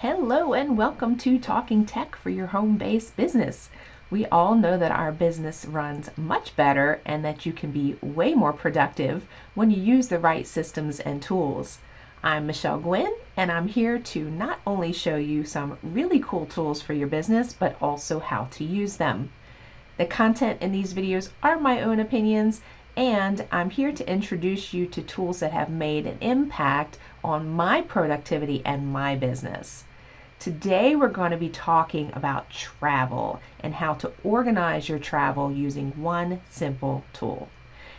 Hello and welcome to Talking Tech for your home-based business. We all know that our business runs much better and that you can be way more productive when you use the right systems and tools. I'm Michelle Guinn and I'm here to not only show you some really cool tools for your business, but also how to use them. The content in these videos are my own opinions, and I'm here to introduce you to tools that have made an impact on my productivity and my business. Today we're going to be talking about travel and how to organize your travel using one simple tool.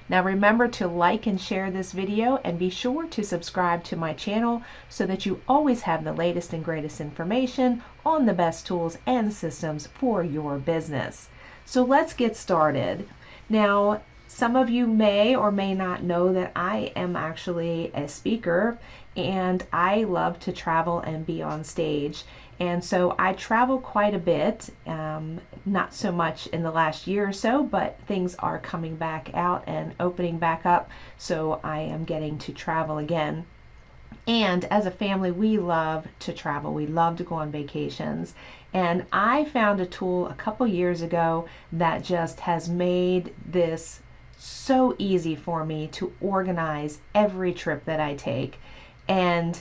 Now remember to like and share this video and be sure to subscribe to my channel so that you always have the latest and greatest information on the best tools and systems for your business. So let's get started. Now, some of you may or may not know that I am actually a speaker and I love to travel and be on stage. And so I travel quite a bit, not so much in the last year or so, but things are coming back out and opening back up, so I am getting to travel again. And as a family, we love to travel. We love to go on vacations. And I found a tool a couple years ago that just has made this so easy for me to organize every trip that I take. And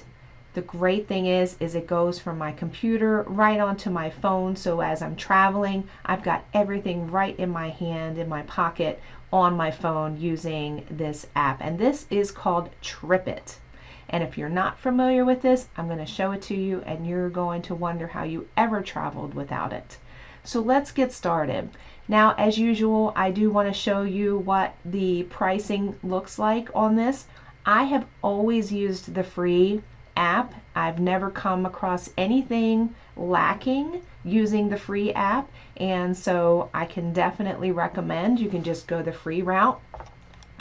the great thing is it goes from my computer right onto my phone. So as I'm traveling, I've got everything right in my hand, in my pocket, on my phone using this app. And this is called Tripit. And if you're not familiar with this, I'm going to show it to you and you're going to wonder how you ever traveled without it. So let's get started. Now, as usual, I do want to show you what the pricing looks like on this. I have always used the free app. I've never come across anything lacking using the free app, and so I can definitely recommend you can just go the free route.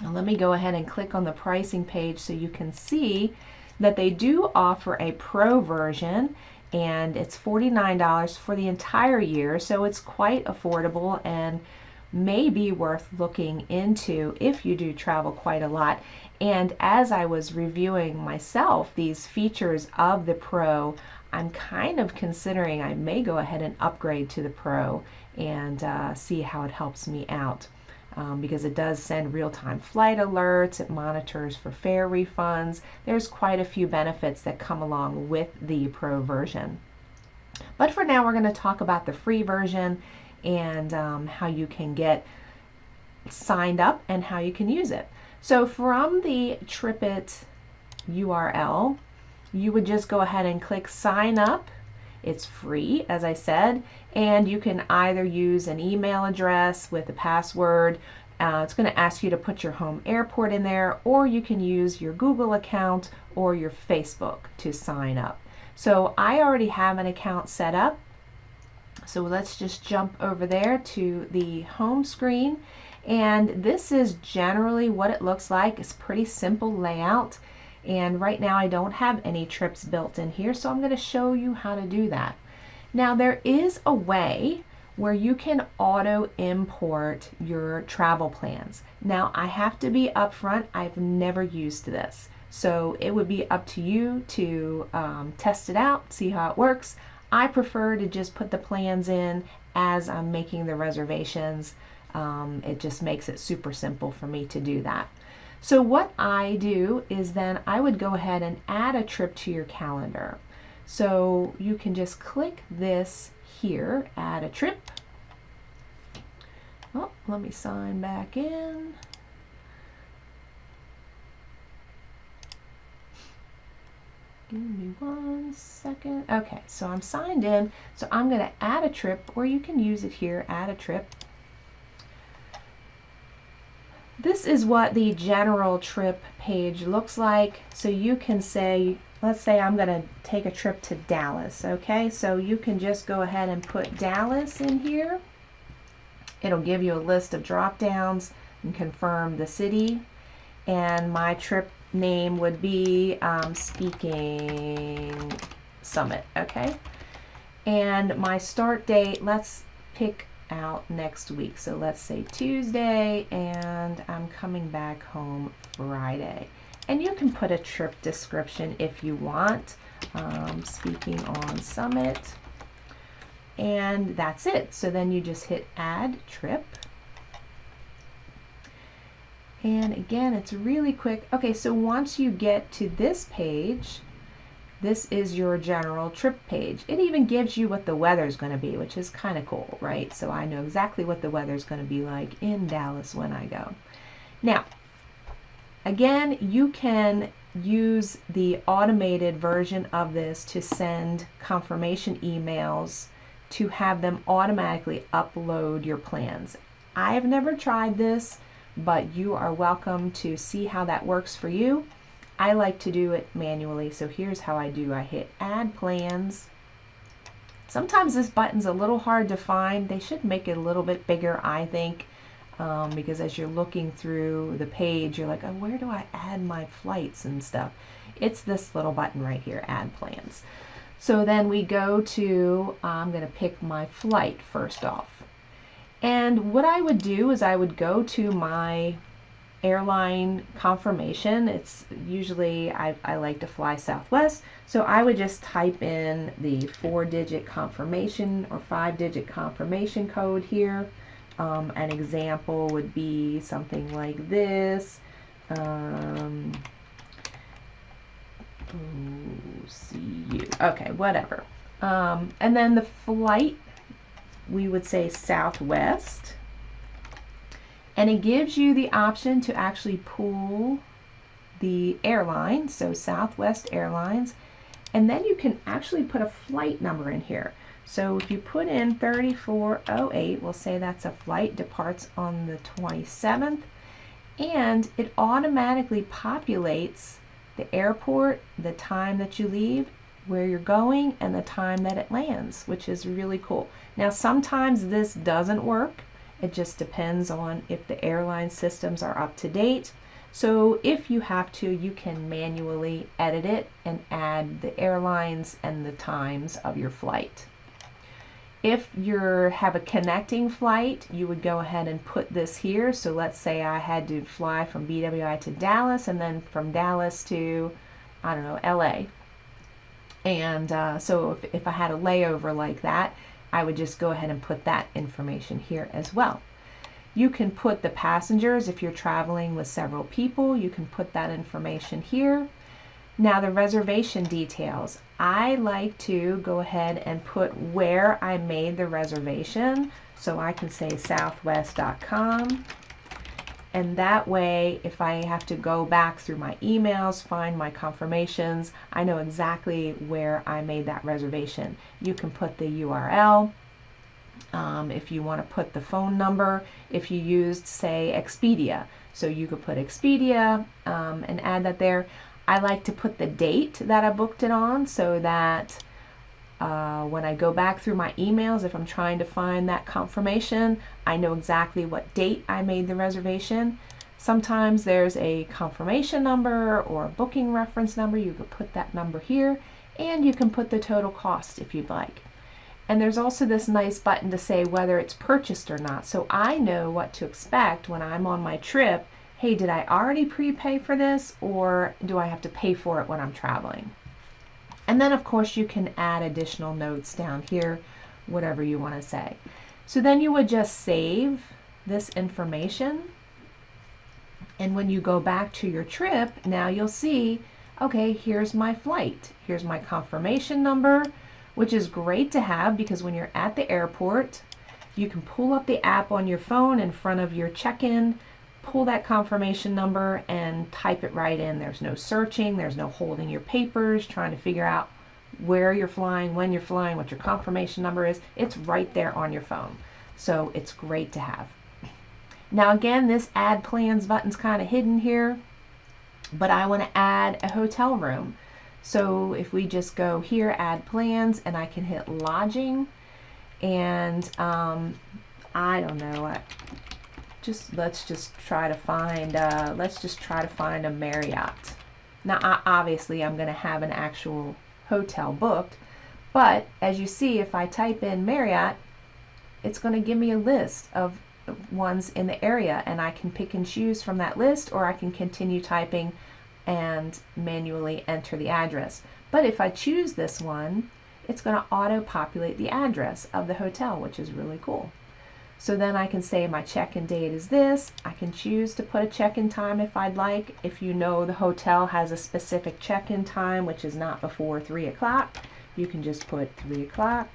Now let me go ahead and click on the pricing page so you can see that they do offer a pro version, and it's $49 for the entire year, so it's quite affordable and may be worth looking into if you do travel quite a lot. And as I was reviewing myself these features of the Pro, I'm kind of considering I may go ahead and upgrade to the Pro and see how it helps me out. Because it does send real-time flight alerts, it monitors for fare refunds. There's quite a few benefits that come along with the Pro version. But for now, we're going to talk about the free version and how you can get signed up and how you can use it. So from the Tripit URL, you would just go ahead and click sign up. It's free, as I said, and you can either use an email address with a password. It's going to ask you to put your home airport in there, or you can use your Google account or your Facebook to sign up. So I already have an account set up. So let's just jump over there to the home screen. And this is generally what it looks like. It's pretty simple layout. And right now I don't have any trips built in here, so I'm going to show you how to do that. Now there is a way where you can auto import your travel plans. Now I have to be upfront, I've never used this. So it would be up to you to test it out, see how it works. I prefer to just put the plans in as I'm making the reservations. It just makes it super simple for me to do that. So what I do is then I would go ahead and add a trip to your calendar. So you can just click this here, add a trip. Oh, let me sign back in. Give me 1 second. Okay, so I'm signed in. So I'm going to add a trip, or you can use it here, add a trip. This is what the general trip page looks like. So you can say, let's say I'm going to take a trip to Dallas. Okay, so you can just go ahead and put Dallas in here. It'll give you a list of drop downs and confirm the city. And my trip name would be Speaking Summit. Okay, and my start date, let's pick out next week. So let's say Tuesday, and I'm coming back home Friday. And you can put a trip description if you want, speaking on Summit, and that's it. So then you just hit add trip. And again, it's really quick. Okay, so once you get to this page, this is your general trip page. It even gives you what the weather's going to be, which is kind of cool, right? So I know exactly what the weather's going to be like in Dallas when I go. Now, again, you can use the automated version of this to send confirmation emails to have them automatically upload your plans. I have never tried this, but you are welcome to see how that works for you. I like to do it manually, so here's how I do. I hit add plans. Sometimes this button's a little hard to find. They should make it a little bit bigger, I think, because as you're looking through the page, you're like, oh, where do I add my flights and stuff? It's this little button right here, add plans. So then we go to, I'm going to pick my flight first off. And what I would do is I would go to my airline confirmation. It's usually, I like to fly Southwest, so I would just type in the 4-digit confirmation or 5-digit confirmation code here. An example would be something like this. CU. Okay, whatever. And then the flight, we would say Southwest. And it gives you the option to actually pull the airline, so Southwest Airlines, and then you can actually put a flight number in here. So if you put in 3408, we'll say that's a flight, departs on the 27th, and it automatically populates the airport, the time that you leave, where you're going, and the time that it lands, which is really cool. Now sometimes this doesn't work. It just depends on if the airline systems are up to date. So if you have to, you can manually edit it and add the airlines and the times of your flight. If you have a connecting flight, you would go ahead and put this here. So let's say I had to fly from BWI to Dallas and then from Dallas to, I don't know, LA. And so if I had a layover like that, I would just go ahead and put that information here as well. You can put the passengers, if you're traveling with several people, you can put that information here. Now the reservation details. I like to go ahead and put where I made the reservation. So I can say southwest.com. And that way, if I have to go back through my emails, find my confirmations, I know exactly where I made that reservation. You can put the URL. If you want to put the phone number, if you used, say, Expedia. So you could put Expedia and add that there. I like to put the date that I booked it on so that when I go back through my emails, if I'm trying to find that confirmation, I know exactly what date I made the reservation. Sometimes there's a confirmation number or a booking reference number. You could put that number here, and you can put the total cost if you'd like. And there's also this nice button to say whether it's purchased or not. So I know what to expect when I'm on my trip. Hey, did I already prepay for this, or do I have to pay for it when I'm traveling? And then of course you can add additional notes down here, whatever you want to say. So then you would just save this information, and when you go back to your trip, now you'll see, okay, here's my flight, here's my confirmation number, which is great to have because when you're at the airport, you can pull up the app on your phone in front of your check-in, pull that confirmation number and type it right in. There's no searching, there's no holding your papers, trying to figure out where you're flying, when you're flying, what your confirmation number is. It's right there on your phone. So it's great to have. Now again, this add plans button's kind of hidden here, but I want to add a hotel room. So if we just go here, add plans, and I can hit lodging, and I don't know, let's just try to find a Marriott. Now obviously I'm going to have an actual hotel booked, but as you see, if I type in Marriott, it's going to give me a list of ones in the area, and I can pick and choose from that list, or I can continue typing and manually enter the address. But if I choose this one, it's going to auto-populate the address of the hotel, which is really cool. So then I can say my check-in date is this. I can choose to put a check-in time if I'd like. If you know the hotel has a specific check-in time, which is not before 3 o'clock, you can just put 3 o'clock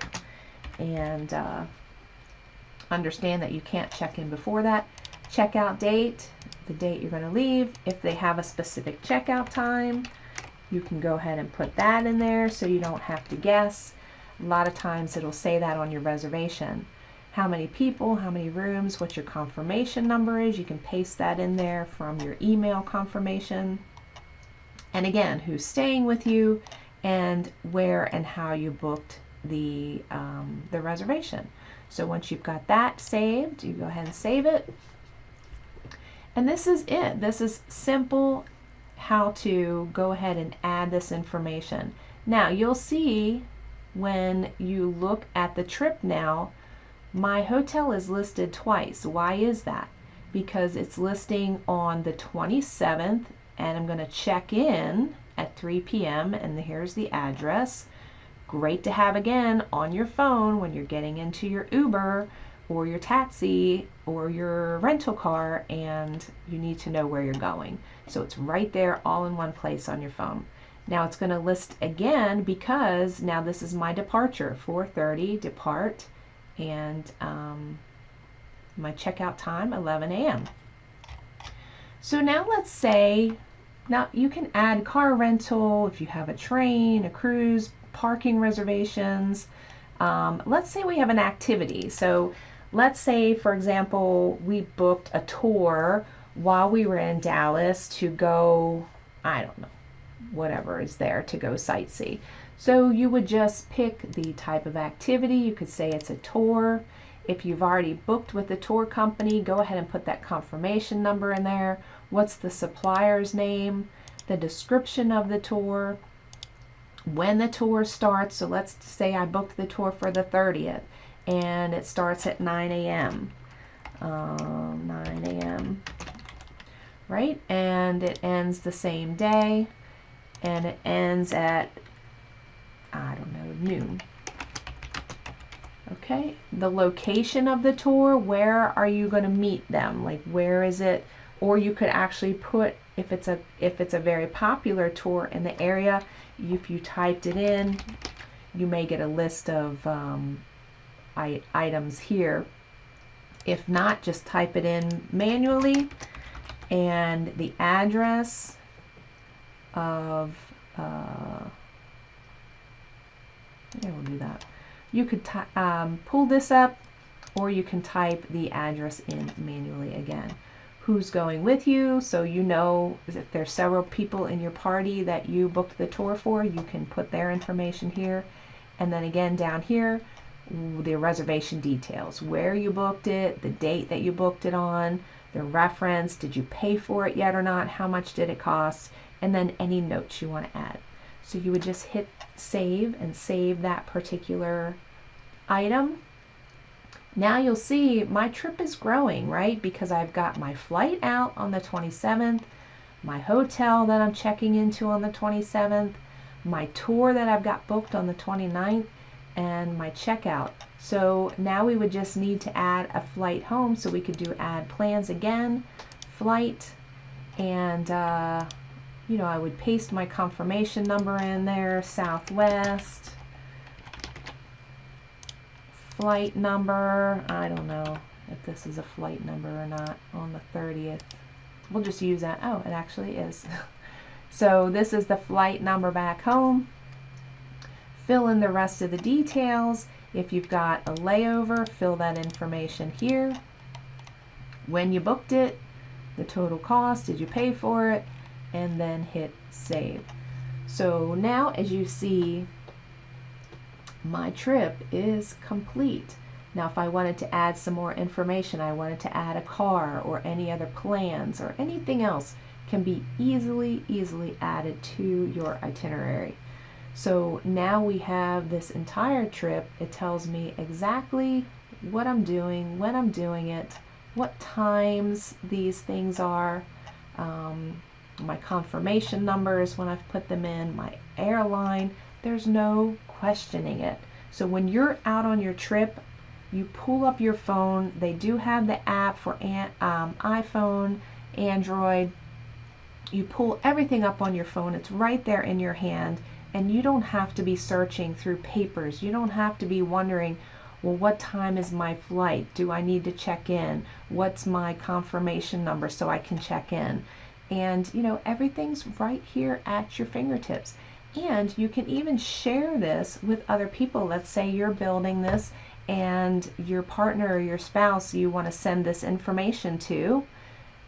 and understand that you can't check in before that. Checkout date, the date you're going to leave. If they have a specific checkout time, you can go ahead and put that in there so you don't have to guess. A lot of times it'll say that on your reservation. How many people, how many rooms, what your confirmation number is. You can paste that in there from your email confirmation. And again, who's staying with you and where and how you booked the reservation. So once you've got that saved, you go ahead and save it. And this is it. This is simple how to go ahead and add this information. Now you'll see when you look at the trip now, my hotel is listed twice. Why is that? Because it's listing on the 27th, and I'm going to check in at 3 p.m. and here's the address. Great to have again on your phone when you're getting into your Uber or your taxi or your rental car and you need to know where you're going. So it's right there all in one place on your phone. Now it's going to list again because now this is my departure, 4:30 depart, and my checkout time 11 a.m. So now let's say, now you can add car rental if you have a train, a cruise, parking reservations. Let's say we have an activity. So let's say, for example, we booked a tour while we were in Dallas to go, I don't know, whatever is there to go sightsee. So you would just pick the type of activity. You could say it's a tour. If you've already booked with the tour company, go ahead and put that confirmation number in there. What's the supplier's name? The description of the tour. When the tour starts. So let's say I booked the tour for the 30th and it starts at 9 a.m. 9 a.m. Right? And it ends the same day and it ends at, I don't know, noon. Okay, the location of the tour, where are you going to meet them? Like, where is it? Or you could actually put, if it's a very popular tour in the area, if you typed it in, you may get a list of items here. If not, just type it in manually and the address of yeah, we'll do that. You could pull this up, or you can type the address in manually again. Who's going with you, so you know if there's several people in your party that you booked the tour for, you can put their information here. And then again down here, the reservation details, where you booked it, the date that you booked it on, the reference, did you pay for it yet or not, how much did it cost, and then any notes you want to add. So you would just hit save and save that particular item. Now you'll see my trip is growing, right? Because I've got my flight out on the 27th, my hotel that I'm checking into on the 27th, my tour that I've got booked on the 29th, and my checkout. So now we would just need to add a flight home, so we could do add plans again, flight, and you know, I would paste my confirmation number in there, Southwest, flight number, I don't know if this is a flight number or not, on the 30th. We'll just use that. Oh, it actually is. So this is the flight number back home. Fill in the rest of the details. If you've got a layover, fill that information here. When you booked it, the total cost, did you pay for it? And then hit save. So now as you see, my trip is complete. Now if I wanted to add some more information, I wanted to add a car or any other plans or anything else, can be easily added to your itinerary. So now we have this entire trip. It tells me exactly what I'm doing, when I'm doing it, what times these things are, my confirmation numbers when I've put them in, my airline. There's no questioning it. So when you're out on your trip, you pull up your phone. They do have the app for iPhone, Android. You pull everything up on your phone. It's right there in your hand, and you don't have to be searching through papers. You don't have to be wondering, well, what time is my flight? Do I need to check in? What's my confirmation number so I can check in? And everything's right here at your fingertips. And you can even share this with other people. Let's say you're building this and your partner or your spouse you want to send this information to,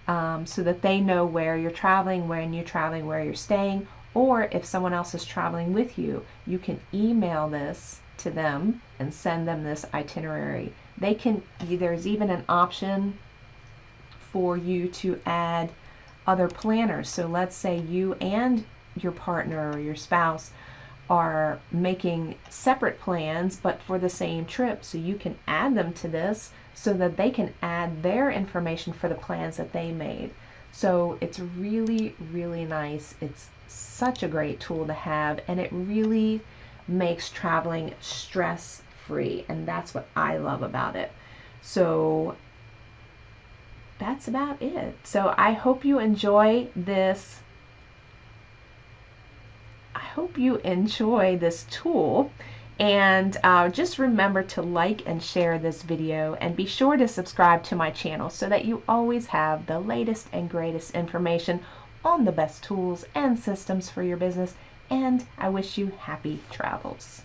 so that they know where you're traveling, when you're traveling, where you're staying. Or if someone else is traveling with you, you can email this to them and send them this itinerary. There's even an option for you to add other planners. So let's say you and your partner or your spouse are making separate plans but for the same trip, so you can add them to this so that they can add their information for the plans that they made. So it's really, really nice. It's such a great tool to have, and it really makes traveling stress-free, and that's what I love about it. So that's about it. So I hope you enjoy this. I hope you enjoy this tool, and just remember to like and share this video, and be sure to subscribe to my channel so that you always have the latest and greatest information on the best tools and systems for your business. And I wish you happy travels.